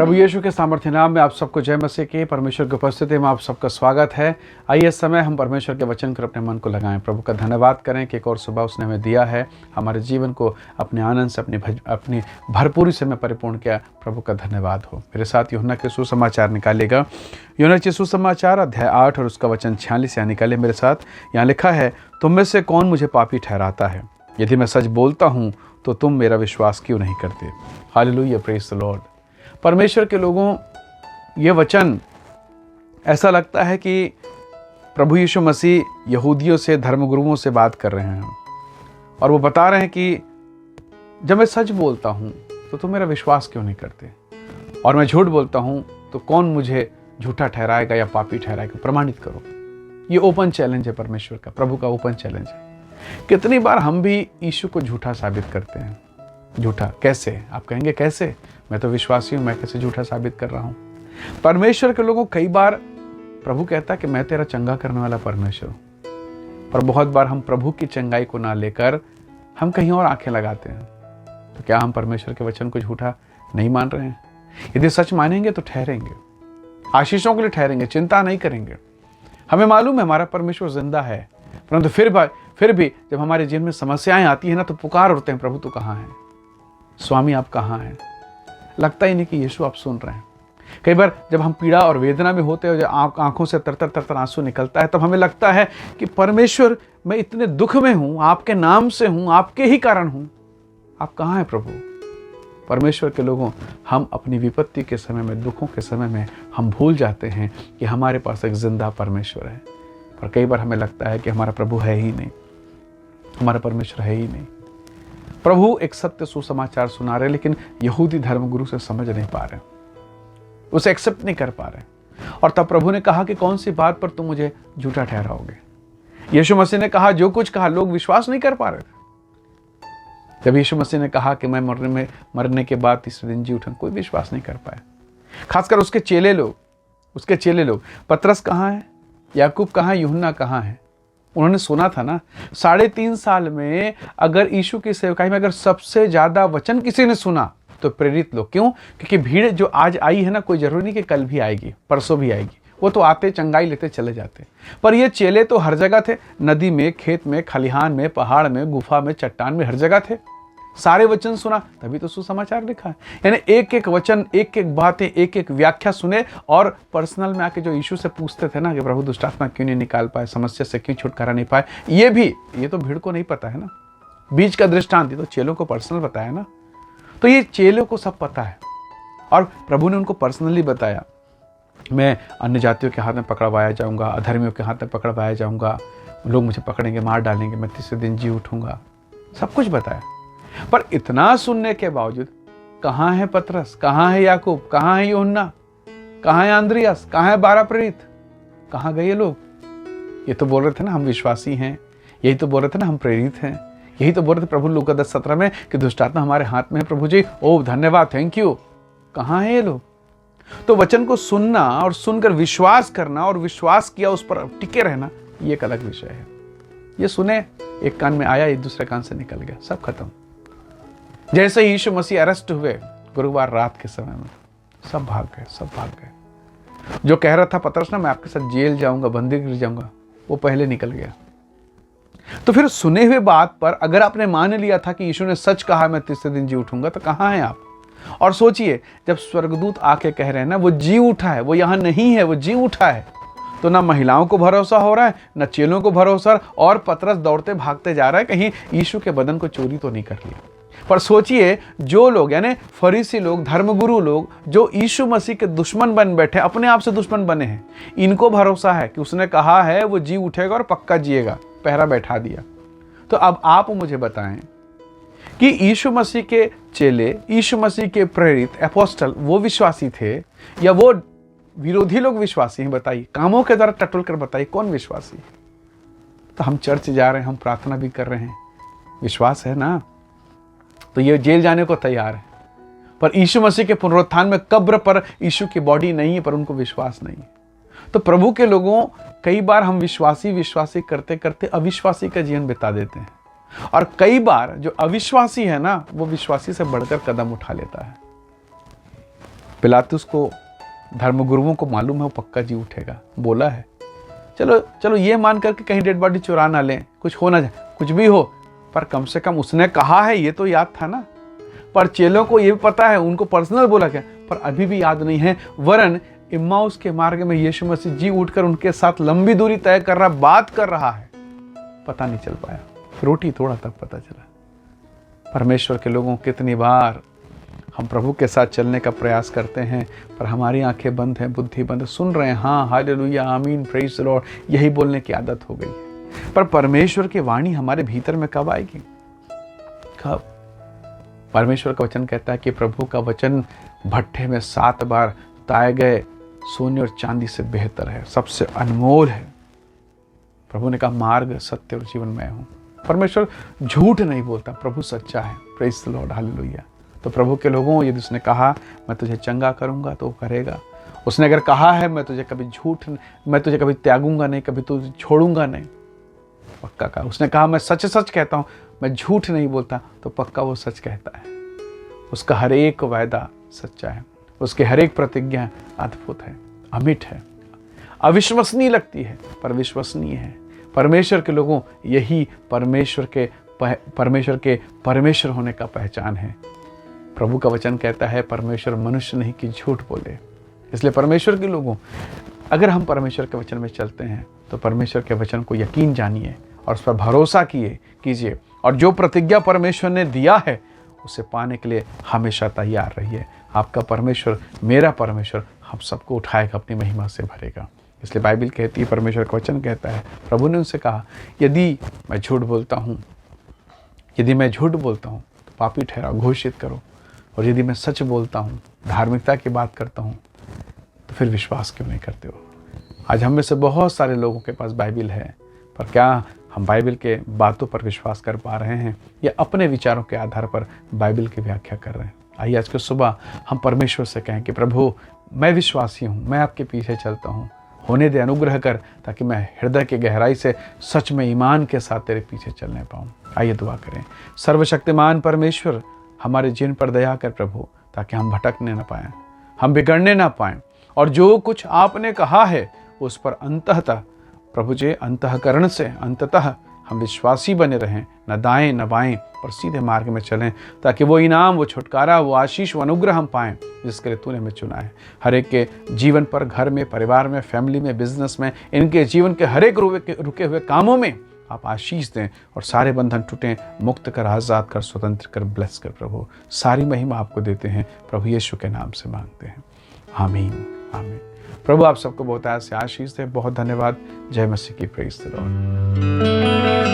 प्रभु यीशु के सामर्थ्य नाम में आप सबको जय मसीह की। परमेश्वर की उपस्थिति में आप सबका स्वागत है। आइए इस समय हम परमेश्वर के वचन कर अपने मन को लगाएं, प्रभु का धन्यवाद करें कि एक और सुबह उसने हमें दिया है, हमारे जीवन को अपने आनंद से अपनी भरपूरी से में परिपूर्ण किया। प्रभु का धन्यवाद हो। मेरे साथ यूहन्ना के सुसमाचार निकालिएगा। यूहन्ना के सुसमाचार अध्याय 8 और उसका वचन 46 यहाँ निकाले मेरे साथ। यहाँ लिखा है, तुम में से कौन मुझे पापी ठहराता है? यदि मैं सच बोलता हूँ तो तुम मेरा विश्वास क्यों नहीं करते? Hallelujah, praise the Lord. परमेश्वर के लोगों, ये वचन ऐसा लगता है कि प्रभु यीशु मसीह यहूदियों से, धर्मगुरुओं से बात कर रहे हैं और वो बता रहे हैं कि जब मैं सच बोलता हूँ तो तुम मेरा विश्वास क्यों नहीं करते, और मैं झूठ बोलता हूँ तो कौन मुझे झूठा ठहराएगा या पापी ठहराएगा? प्रमाणित करो। ये ओपन चैलेंज है परमेश्वर का, प्रभु का ओपन चैलेंज है। कितनी बार हम भी यीशु को झूठा साबित करते हैं। झूठा कैसे? आप कहेंगे कैसे? मैं तो विश्वासी हूं, मैं कैसे झूठा साबित कर रहा हूं? परमेश्वर के लोगों, कई बार प्रभु कहता है कि मैं तेरा चंगा करने वाला परमेश्वर हूं, और बहुत बार हम प्रभु की चंगाई को ना लेकर हम कहीं और आंखें लगाते हैं। तो क्या हम परमेश्वर के वचन को झूठा नहीं मान रहे हैं? यदि सच मानेंगे तो ठहरेंगे, आशीषों के लिए ठहरेंगे, चिंता नहीं करेंगे। हमें मालूम है हमारा परमेश्वर जिंदा है, परंतु फिर भी जब हमारे जीवन में समस्याएं आती है ना, तो पुकार उठते हैं, प्रभु तू कहाँ है? स्वामी आप कहाँ हैं? लगता ही नहीं कि यीशु आप सुन रहे हैं। कई बार जब हम पीड़ा और वेदना में होते हैं, जब आंखों से तरतर आंसू निकलता है, तब हमें लगता है कि परमेश्वर मैं इतने दुख में हूं, आपके नाम से हूं, आपके ही कारण हूं, आप कहाँ हैं प्रभु? परमेश्वर के लोगों, हम अपनी विपत्ति के समय में, दुखों के समय में हम भूल जाते हैं कि हमारे पास एक जिंदा परमेश्वर है। पर कई बार हमें लगता है कि हमारा प्रभु है ही नहीं, हमारा परमेश्वर है ही नहीं। प्रभु एक सत्य सुसमाचार सुना रहे, लेकिन यहूदी धर्मगुरु से समझ नहीं पा रहे, उसे एक्सेप्ट नहीं कर पा रहे। और तब प्रभु ने कहा कि कौन सी बात पर तुम मुझे झूठा ठहराओगे? यीशु मसीह ने कहा, जो कुछ कहा, लोग विश्वास नहीं कर पा रहे थे। जब यीशु मसीह ने कहा कि मैं मरने के बाद तीसरे दिन जी उठूंगा, कोई विश्वास नहीं कर पाया। खासकर उसके चेले लोग। पतरस कहाँ है? याकूब कहाँ है? यूहन्ना कहाँ है? उन्होंने सुना था ना, 3.5 साल में अगर यीशु की सेवकाई में अगर सबसे ज्यादा वचन किसी ने सुना तो प्रेरित लोग। क्यों? क्योंकि भीड़ जो आज आई है ना, कोई जरूरी नहीं कि कल भी आएगी, परसों भी आएगी। वो तो आते, चंगाई लेते चले जाते। पर ये चेले तो हर जगह थे, नदी में, खेत में, खलिहान में, पहाड़ में, गुफा में, चट्टान में, हर जगह थे। सारे वचन सुना, तभी तो सुसमाचार लिखा है। यानी एक एक वचन, एक एक बातें, एक एक व्याख्या सुने, और पर्सनल में आके जो यीशु से पूछते थे ना कि प्रभु दुष्टात्मा क्यों नहीं निकाल पाए, समस्या से क्यों छुटकारा नहीं पाए, ये तो भीड़ को नहीं पता है ना। बीज का दृष्टांत ये तो चेलों को पर्सनल बताया ना। तो ये चेलों को सब पता है, और प्रभु ने उनको पर्सनली बताया, मैं अन्य जातियों के हाथ में पकड़वाया जाऊंगा, अधर्मियों के हाथ में पकड़वाया जाऊंगा, लोग मुझे पकड़ेंगे, मार डालेंगे, मैं तीसरे दिन जी उठूंगा, सब कुछ बताया। पर इतना सुनने के बावजूद कहाँ है पतरस, कहाँ है याकूब, कहाँ है यूहन्ना, कहाँ है अंद्रियास, कहाँ है 12 प्रेरित? कहाँ गए ये लोग? ये तो बोल रहे थे ना हम विश्वासी हैं, यही तो बोल रहे थे ना हम प्रेरित हैं, यही तो बोल रहे थे प्रभु लूका 10:17 में कि दुष्टात्मा हमारे हाथ में है प्रभु जी, ओह धन्यवाद, थैंक यू। कहाँ है ये लोग? तो वचन को सुनना और सुनकर विश्वास करना, और विश्वास किया उस पर टिके रहना, ये एक अलग विषय है। ये सुने, एक कान में आया, एक दूसरे कान से निकल गया, सब खत्म। जैसे ही यीशु मसीह अरेस्ट हुए गुरुवार रात के समय में, सब भाग गए। जो कह रहा था पतरस ना, मैं आपके साथ जेल जाऊंगा, बंदी गिर जाऊंगा, वो पहले निकल गया। तो फिर सुने हुए बात पर अगर आपने मान लिया था कि यीशु ने सच कहा मैं तीसरे दिन जी उठूंगा, तो कहाँ हैं आप? और सोचिए, जब स्वर्गदूत आके कह रहे हैं ना वो जी उठा है, वो यहां नहीं है, वो जी उठा है, तो ना महिलाओं को भरोसा हो रहा है, ना चेलों को भरोसा, और पतरस दौड़ते भागते जा रहा है कहीं यीशु के बदन को चोरी तो नहीं कर लिया। पर सोचिए, जो लोग यानी फरीसी लोग, धर्मगुरु लोग, जो यीशु मसीह के दुश्मन बन बैठे, अपने आप से दुश्मन बने हैं, इनको भरोसा है कि उसने कहा है वो जी उठेगा और पक्का जिएगा, पहरा बैठा दिया। तो अब आप मुझे बताएं कि यीशु मसीह के चेले, यीशु मसीह के प्रेरित अपोस्टल, वो विश्वासी थे या वो विरोधी लोग विश्वासी हैं? बताइए, कामों के द्वारा टटोल कर बताइए, कौन विश्वासी? तो हम चर्च जा रहे हैं, हम प्रार्थना भी कर रहे हैं, विश्वास है ना, तो ये जेल जाने को तैयार है। पर यीशु मसीह के पुनरुत्थान में कब्र पर यीशु की बॉडी नहीं है, पर उनको विश्वास नहीं है। तो प्रभु के लोगों, कई बार हम विश्वासी करते करते अविश्वासी का जीवन बिता देते हैं, और कई बार जो अविश्वासी है ना, वो विश्वासी से बढ़कर कदम उठा लेता है। पिलातुस को धर्मगुरुओं को मालूम है वो पक्का जी उठेगा, बोला है। चलो चलो ये मान करके कहीं डेड बॉडी चुरा ना लें, कुछ हो ना जाए, कुछ भी हो, पर कम से कम उसने कहा है ये तो याद था ना। पर चेलों को ये भी पता है, उनको पर्सनल बोला क्या, पर अभी भी याद नहीं है। वरन इम्माउस के मार्ग में यीशु मसीह जी उठकर उनके साथ लंबी दूरी तय कर रहा, बात कर रहा है, पता नहीं चल पाया। रोटी थोड़ा तब पता चला। परमेश्वर के लोगों, कितनी बार हम प्रभु के साथ चलने का प्रयास करते हैं पर हमारी आंखें बंद हैं, बुद्धि बंद है, सुन रहे हैं हाँ हालेलुया आमीन प्रेज द लॉर्ड, यही बोलने की आदत हो गई है। पर परमेश्वर की वाणी हमारे भीतर में कब आएगी? कब? परमेश्वर का वचन कहता है कि प्रभु का वचन भट्ठे में 7 बार ताए गए सोने और चांदी से बेहतर है, सबसे अनमोल है। प्रभु ने कहा मार्ग सत्य और जीवन मैं हूं। परमेश्वर झूठ नहीं बोलता, प्रभु सच्चा है। Praise the Lord hallelujah. तो प्रभु के लोगों, यदि उसने कहा मैं तुझे चंगा करूंगा तो वो करेगा। उसने अगर कहा है मैं तुझे कभी त्यागूंगा नहीं, कभी तुझे छोड़ूंगा नहीं, पक्का कहा। उसने कहा मैं सच सच कहता हूं, मैं झूठ नहीं बोलता, तो पक्का वो सच कहता है। उसका हर एक वायदा सच्चा है, उसके हर एक प्रतिज्ञा अद्भुत है, अमिट है, अविश्वसनीय लगती है पर विश्वसनीय है। परमेश्वर के लोगों, यही परमेश्वर के परमेश्वर होने का पहचान है। प्रभु का वचन कहता है परमेश्वर मनुष्य नहीं कि झूठ बोले। इसलिए परमेश्वर के लोगों, अगर हम परमेश्वर के वचन में चलते हैं तो परमेश्वर के वचन को यकीन जानिए और उस पर भरोसा कीजिए, और जो प्रतिज्ञा परमेश्वर ने दिया है उसे पाने के लिए हमेशा तैयार रहिए। आपका परमेश्वर, मेरा परमेश्वर हम सबको उठाएगा, अपनी महिमा से भरेगा। इसलिए बाइबल कहती है, परमेश्वर का वचन कहता है, प्रभु ने उनसे कहा यदि मैं झूठ बोलता हूँ तो पापी ठहराओ, घोषित करो, और यदि मैं सच बोलता हूँ, धार्मिकता की बात करता हूँ, तो फिर विश्वास क्यों नहीं करते हो? आज हम में से बहुत सारे लोगों के पास बाइबल है, पर क्या हम बाइबल के बातों पर विश्वास कर पा रहे हैं या अपने विचारों के आधार पर बाइबल की व्याख्या कर रहे हैं? आइए आज के सुबह हम परमेश्वर से कहें कि प्रभु मैं विश्वासी हूँ, मैं आपके पीछे चलता हूँ, होने दे, अनुग्रह कर, ताकि मैं हृदय की गहराई से सच में ईमान के साथ तेरे पीछे चलने पाऊँ। आइए दुआ करें। सर्वशक्तिमान परमेश्वर, हमारे जीवन पर दया कर प्रभु, ताकि हम भटकने न पाएं, हम बिगड़ने ना पाएं, और जो कुछ आपने कहा है उस पर अंततः प्रभु जी अंतःकरण से अंततः हम विश्वासी बने रहें, न दाएं न बाएं, और सीधे मार्ग में चलें, ताकि वो इनाम, वो छुटकारा, वो आशीष, वो अनुग्रह हम पाएं जिसके लिए तूने हमें चुना है। हर एक के जीवन पर, घर में, परिवार में, फैमिली में, बिजनेस में, इनके जीवन के हर एक रुके हुए कामों में आप आशीष दें, और सारे बंधन टूटें, मुक्त कर, आज़ाद कर, स्वतंत्र कर, ब्लेस कर। प्रभु सारी महिमा आपको देते हैं, प्रभु यीशु के नाम से मांगते हैं, आमीन आमीन। प्रभु आप सबको बहुत से आशीष दे। बहुत धन्यवाद। जय मसीह की। Praise the Lord.